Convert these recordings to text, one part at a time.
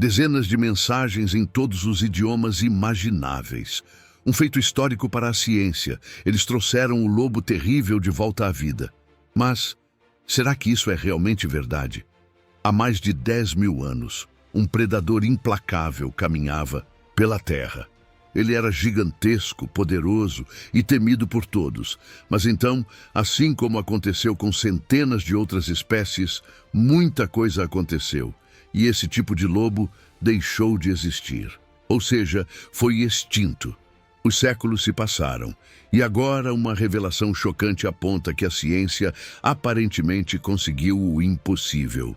Dezenas de mensagens em todos os idiomas imagináveis. Um feito histórico para a ciência. Eles trouxeram o lobo terrível de volta à vida. Mas, será que isso é realmente verdade? Há mais de 10.000 anos, um predador implacável caminhava pela Terra. Ele era gigantesco, poderoso e temido por todos. Mas então, assim como aconteceu com centenas de outras espécies, muita coisa aconteceu. E esse tipo de lobo deixou de existir. Ou seja, foi extinto. Os séculos se passaram, e agora uma revelação chocante aponta que a ciência aparentemente conseguiu o impossível.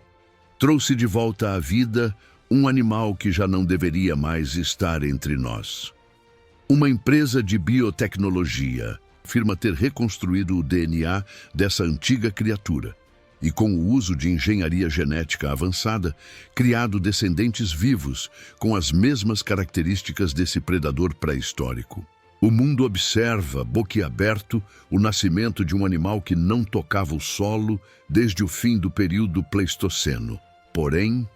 Trouxe de volta à vida um animal que já não deveria mais estar entre nós. Uma empresa de biotecnologia afirma ter reconstruído o DNA dessa antiga criatura e, com o uso de engenharia genética avançada, criado descendentes vivos com as mesmas características desse predador pré-histórico. O mundo observa, boquiaberto, o nascimento de um animal que não tocava o solo desde o fim do período Pleistoceno. Porém,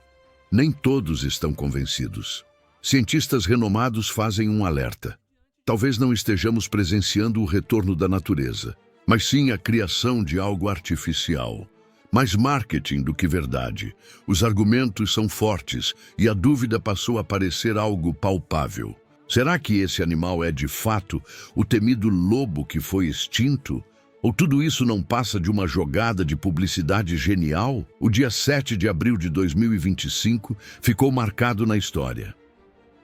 nem todos estão convencidos. Cientistas renomados fazem um alerta. Talvez não estejamos presenciando o retorno da natureza, mas sim a criação de algo artificial. Mais marketing do que verdade. Os argumentos são fortes e a dúvida passou a parecer algo palpável. Será que esse animal é, de fato, o temido lobo que foi extinto? Ou tudo isso não passa de uma jogada de publicidade genial? O dia 7 de abril de 2025 ficou marcado na história.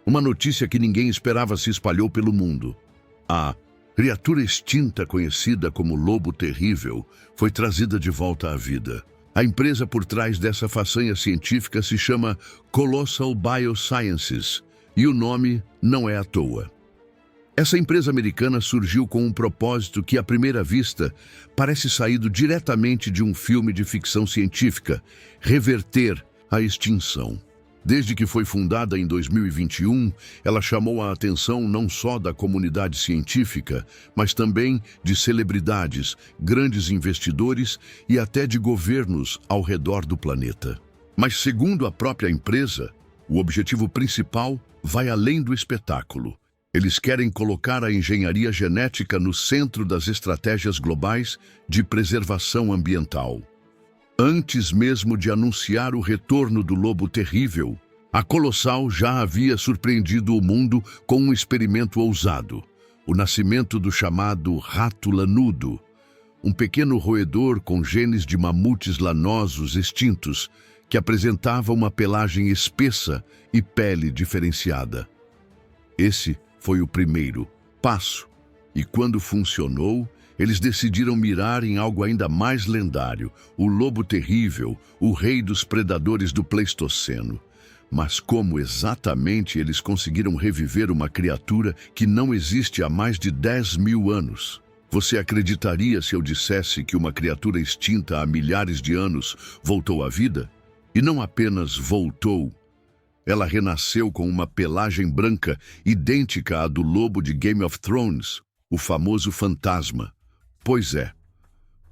Uma notícia que ninguém esperava se espalhou pelo mundo. A criatura extinta conhecida como lobo terrível foi trazida de volta à vida. A empresa por trás dessa façanha científica se chama Colossal Biosciences, e o nome não é à toa. Essa empresa americana surgiu com um propósito que, à primeira vista, parece saído diretamente de um filme de ficção científica: reverter a extinção. Desde que foi fundada em 2021, ela chamou a atenção não só da comunidade científica, mas também de celebridades, grandes investidores e até de governos ao redor do planeta. Mas, segundo a própria empresa, o objetivo principal vai além do espetáculo. Eles querem colocar a engenharia genética no centro das estratégias globais de preservação ambiental. Antes mesmo de anunciar o retorno do lobo terrível, a Colossal já havia surpreendido o mundo com um experimento ousado: o nascimento do chamado rato lanudo, um pequeno roedor com genes de mamutes lanosos extintos, que apresentava uma pelagem espessa e pele diferenciada. Esse foi o primeiro passo, e quando funcionou, eles decidiram mirar em algo ainda mais lendário: o lobo terrível, o rei dos predadores do Pleistoceno. Mas como exatamente eles conseguiram reviver uma criatura que não existe há mais de 10.000 anos? Você acreditaria se eu dissesse que uma criatura extinta há milhares de anos voltou à vida? E não apenas voltou, ela renasceu com uma pelagem branca idêntica à do lobo de Game of Thrones, o famoso fantasma. Pois é,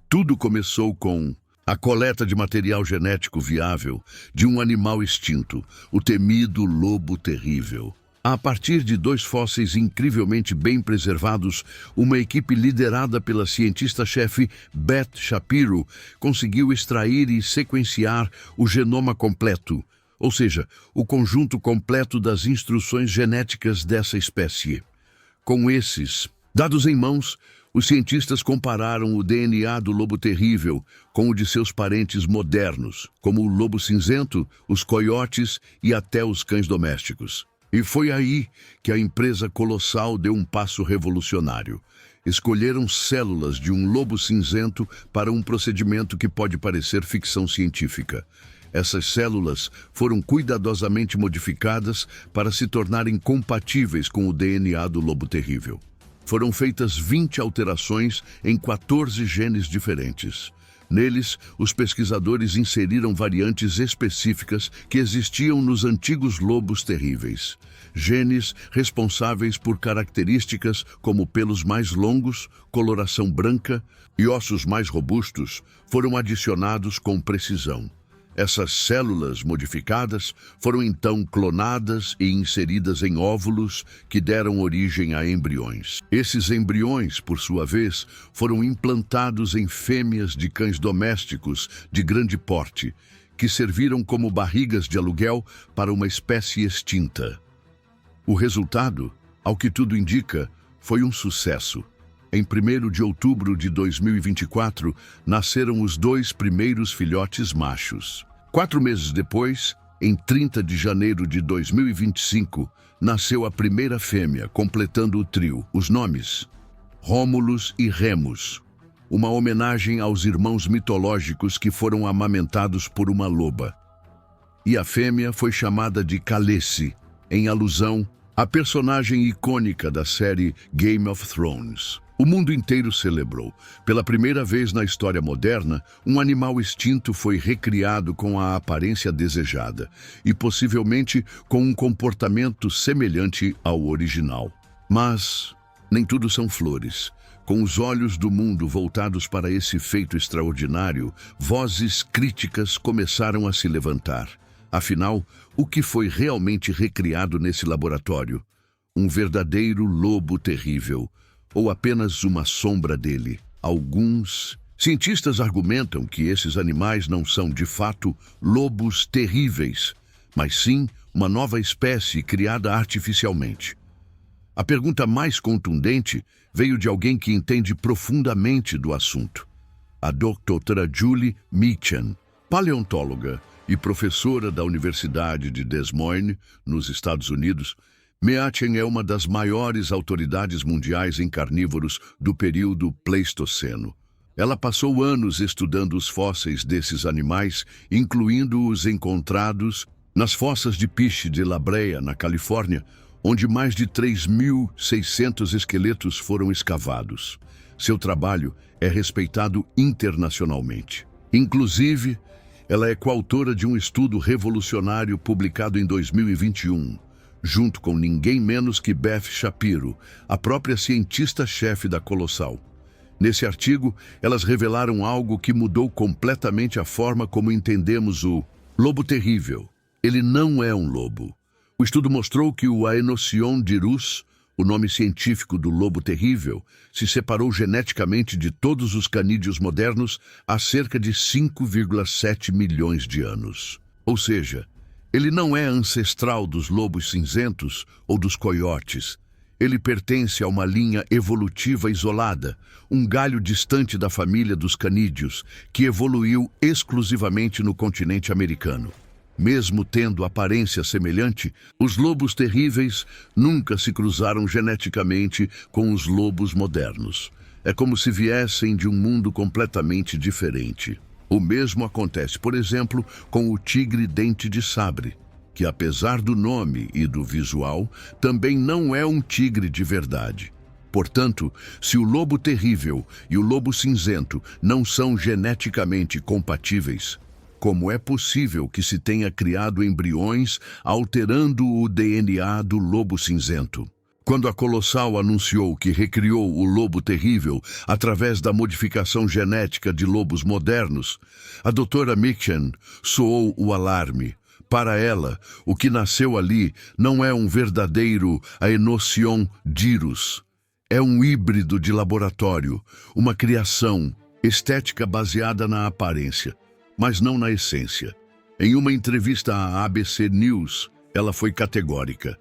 tudo começou com a coleta de material genético viável de um animal extinto, o temido lobo terrível. A partir de 2 fósseis incrivelmente bem preservados, uma equipe liderada pela cientista-chefe Beth Shapiro conseguiu extrair e sequenciar o genoma completo, ou seja, o conjunto completo das instruções genéticas dessa espécie. Com esses dados em mãos, os cientistas compararam o DNA do lobo terrível com o de seus parentes modernos, como o lobo cinzento, os coiotes e até os cães domésticos. E foi aí que a empresa Colossal deu um passo revolucionário. Escolheram células de um lobo cinzento para um procedimento que pode parecer ficção científica. Essas células foram cuidadosamente modificadas para se tornarem compatíveis com o DNA do lobo terrível. Foram feitas 20 alterações em 14 genes diferentes. Neles, os pesquisadores inseriram variantes específicas que existiam nos antigos lobos terríveis. Genes responsáveis por características como pelos mais longos, coloração branca e ossos mais robustos foram adicionados com precisão. Essas células modificadas foram então clonadas e inseridas em óvulos que deram origem a embriões. Esses embriões, por sua vez, foram implantados em fêmeas de cães domésticos de grande porte, que serviram como barrigas de aluguel para uma espécie extinta. O resultado, ao que tudo indica, foi um sucesso. Em 1º de outubro de 2024, nasceram os 2 primeiros filhotes machos. 4 meses depois, em 30 de janeiro de 2025, nasceu a primeira fêmea, completando o trio. Os nomes: Rômulus e Remus, uma homenagem aos irmãos mitológicos que foram amamentados por uma loba. E a fêmea foi chamada de Khaleesi, em alusão à personagem icônica da série Game of Thrones. O mundo inteiro celebrou. Pela primeira vez na história moderna, um animal extinto foi recriado com a aparência desejada e possivelmente com um comportamento semelhante ao original. Mas nem tudo são flores. Com os olhos do mundo voltados para esse feito extraordinário, vozes críticas começaram a se levantar. Afinal, o que foi realmente recriado nesse laboratório? Um verdadeiro lobo terrível, ou apenas uma sombra dele? Alguns cientistas argumentam que esses animais não são, de fato, lobos terríveis, mas sim uma nova espécie criada artificialmente. A pergunta mais contundente veio de alguém que entende profundamente do assunto. A doutora Julie Mitchell, paleontóloga e professora da Universidade de Des Moines, nos Estados Unidos. Mitchell é uma das maiores autoridades mundiais em carnívoros do período Pleistoceno. Ela passou anos estudando os fósseis desses animais, incluindo os encontrados nas fossas de Piche de La Brea, na Califórnia, onde mais de 3.600 esqueletos foram escavados. Seu trabalho é respeitado internacionalmente. Inclusive, ela é coautora de um estudo revolucionário publicado em 2021, junto com ninguém menos que Beth Shapiro, a própria cientista-chefe da Colossal. Nesse artigo, elas revelaram algo que mudou completamente a forma como entendemos o lobo terrível. Ele não é um lobo. O estudo mostrou que o Aenocyon dirus, o nome científico do lobo terrível, se separou geneticamente de todos os canídeos modernos há cerca de 5,7 milhões de anos. Ou seja, ele não é ancestral dos lobos cinzentos ou dos coiotes. Ele pertence a uma linha evolutiva isolada, um galho distante da família dos canídeos, que evoluiu exclusivamente no continente americano. Mesmo tendo aparência semelhante, os lobos terríveis nunca se cruzaram geneticamente com os lobos modernos. É como se viessem de um mundo completamente diferente. O mesmo acontece, por exemplo, com o tigre-dente de sabre, que apesar do nome e do visual, também não é um tigre de verdade. Portanto, se o lobo terrível e o lobo cinzento não são geneticamente compatíveis, como é possível que se tenha criado embriões alterando o DNA do lobo cinzento? Quando a Colossal anunciou que recriou o lobo terrível através da modificação genética de lobos modernos, a doutora Mitchell soou o alarme. Para ela, o que nasceu ali não é um verdadeiro Aenocyon dirus. É um híbrido de laboratório, uma criação estética baseada na aparência, mas não na essência. Em uma entrevista à ABC News, ela foi categórica.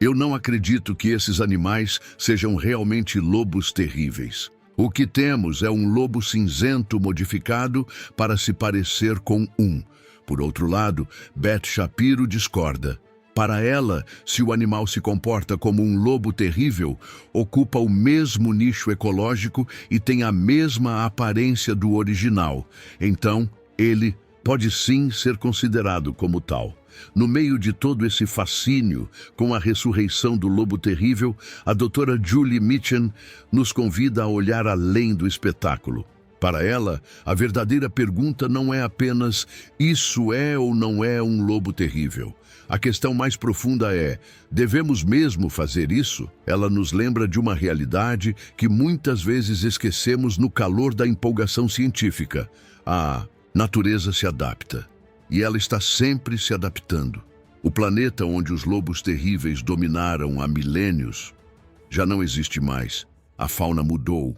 Eu não acredito que esses animais sejam realmente lobos terríveis. O que temos é um lobo cinzento modificado para se parecer com um. Por outro lado, Beth Shapiro discorda. Para ela, se o animal se comporta como um lobo terrível, ocupa o mesmo nicho ecológico e tem a mesma aparência do original. Então, ele pode sim ser considerado como tal. No meio de todo esse fascínio com a ressurreição do lobo terrível, a doutora Julie Mitchell nos convida a olhar além do espetáculo. Para ela, a verdadeira pergunta não é apenas isso é ou não é um lobo terrível. A questão mais profunda é, devemos mesmo fazer isso? Ela nos lembra de uma realidade que muitas vezes esquecemos no calor da empolgação científica. A natureza se adapta. e ela está sempre se adaptando. O planeta onde os lobos terríveis dominaram há milênios já não existe mais. A fauna mudou,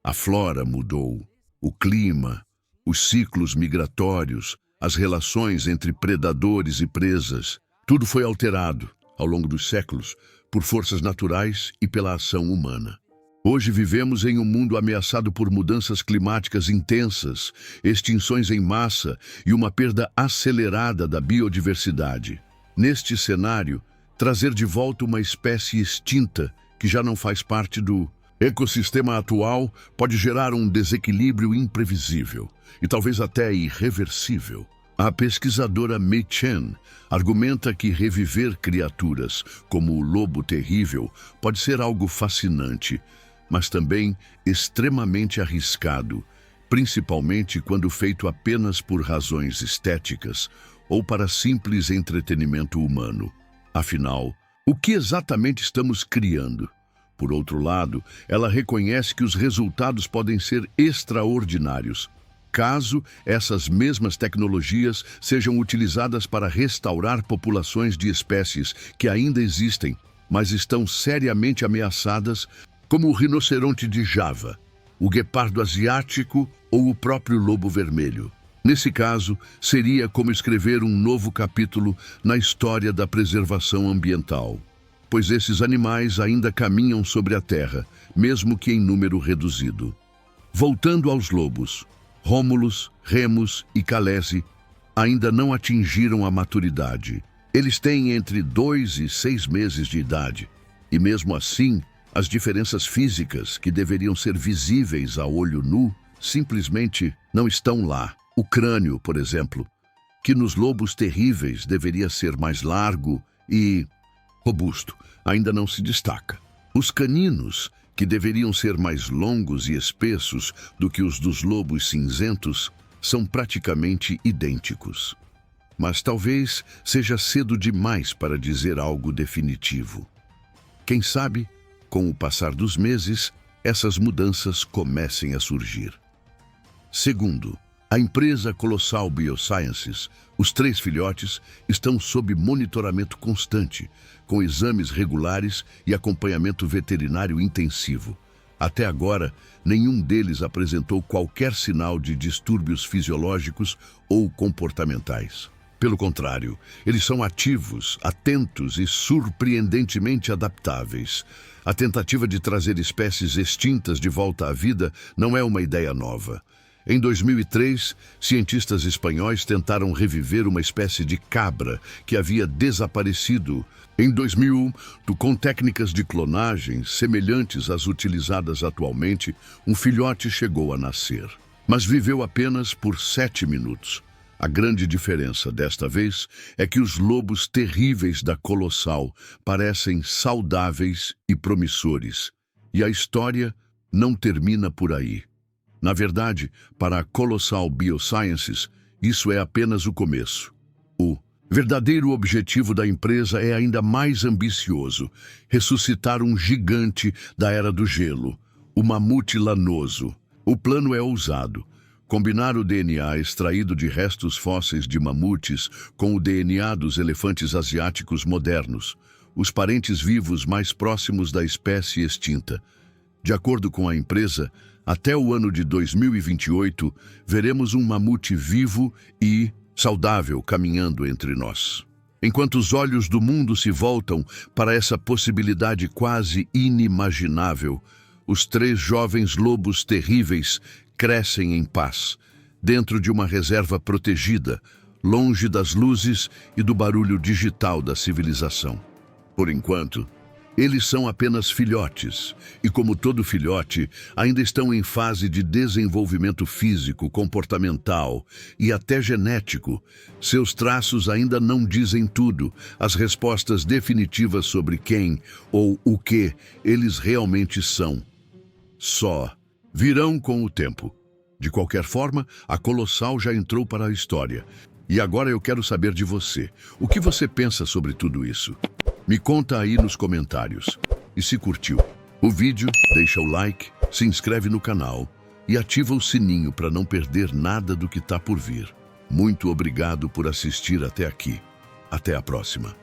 a flora mudou, o clima, os ciclos migratórios, as relações entre predadores e presas. Tudo foi alterado, ao longo dos séculos, por forças naturais e pela ação humana. Hoje vivemos em um mundo ameaçado por mudanças climáticas intensas, extinções em massa e uma perda acelerada da biodiversidade. Neste cenário, trazer de volta uma espécie extinta que já não faz parte do ecossistema atual pode gerar um desequilíbrio imprevisível e talvez até irreversível. A pesquisadora Mei Chen argumenta que reviver criaturas como o lobo terrível pode ser algo fascinante, mas também extremamente arriscado, principalmente quando feito apenas por razões estéticas ou para simples entretenimento humano. Afinal, o que exatamente estamos criando? Por outro lado, ela reconhece que os resultados podem ser extraordinários, caso essas mesmas tecnologias sejam utilizadas para restaurar populações de espécies que ainda existem, mas estão seriamente ameaçadas, como o rinoceronte de Java, o guepardo asiático ou o próprio lobo vermelho. Nesse caso, seria como escrever um novo capítulo na história da preservação ambiental, pois esses animais ainda caminham sobre a Terra, mesmo que em número reduzido. Voltando aos lobos, Rômulus, Remus e Calese ainda não atingiram a maturidade. Eles têm entre 2 e 6 meses de idade, e mesmo assim, as diferenças físicas que deveriam ser visíveis a olho nu simplesmente não estão lá. O crânio, por exemplo, que nos lobos terríveis deveria ser mais largo e robusto, ainda não se destaca. Os caninos, que deveriam ser mais longos e espessos do que os dos lobos cinzentos, são praticamente idênticos. Mas talvez seja cedo demais para dizer algo definitivo. Quem sabe, com o passar dos meses, essas mudanças comecem a surgir. Segundo, a empresa Colossal Biosciences, os 3 filhotes estão sob monitoramento constante, com exames regulares e acompanhamento veterinário intensivo. Até agora, nenhum deles apresentou qualquer sinal de distúrbios fisiológicos ou comportamentais. Pelo contrário, eles são ativos, atentos e surpreendentemente adaptáveis. A tentativa de trazer espécies extintas de volta à vida não é uma ideia nova. Em 2003, cientistas espanhóis tentaram reviver uma espécie de cabra que havia desaparecido. Em 2001, com técnicas de clonagem semelhantes às utilizadas atualmente, um filhote chegou a nascer, mas viveu apenas por 7 minutos. A grande diferença desta vez é que os lobos terríveis da Colossal parecem saudáveis e promissores, e a história não termina por aí. Na verdade, para a Colossal Biosciences, isso é apenas o começo. O verdadeiro objetivo da empresa é ainda mais ambicioso: ressuscitar um gigante da Era do Gelo, o mamute lanoso. O plano é ousado: combinar o DNA extraído de restos fósseis de mamutes com o DNA dos elefantes asiáticos modernos, os parentes vivos mais próximos da espécie extinta. De acordo com a empresa, até o ano de 2028, veremos um mamute vivo e saudável caminhando entre nós. Enquanto os olhos do mundo se voltam para essa possibilidade quase inimaginável, os 3 jovens lobos terríveis crescem em paz, dentro de uma reserva protegida, longe das luzes e do barulho digital da civilização. Por enquanto, eles são apenas filhotes, e como todo filhote, ainda estão em fase de desenvolvimento físico, comportamental e até genético. Seus traços ainda não dizem tudo, as respostas definitivas sobre quem ou o que eles realmente são. Só virão com o tempo. De qualquer forma, a Colossal já entrou para a história. E agora eu quero saber de você. O que você pensa sobre tudo isso? Me conta aí nos comentários. E se curtiu o vídeo, deixa o like, se inscreve no canal e ativa o sininho para não perder nada do que está por vir. Muito obrigado por assistir até aqui. Até a próxima.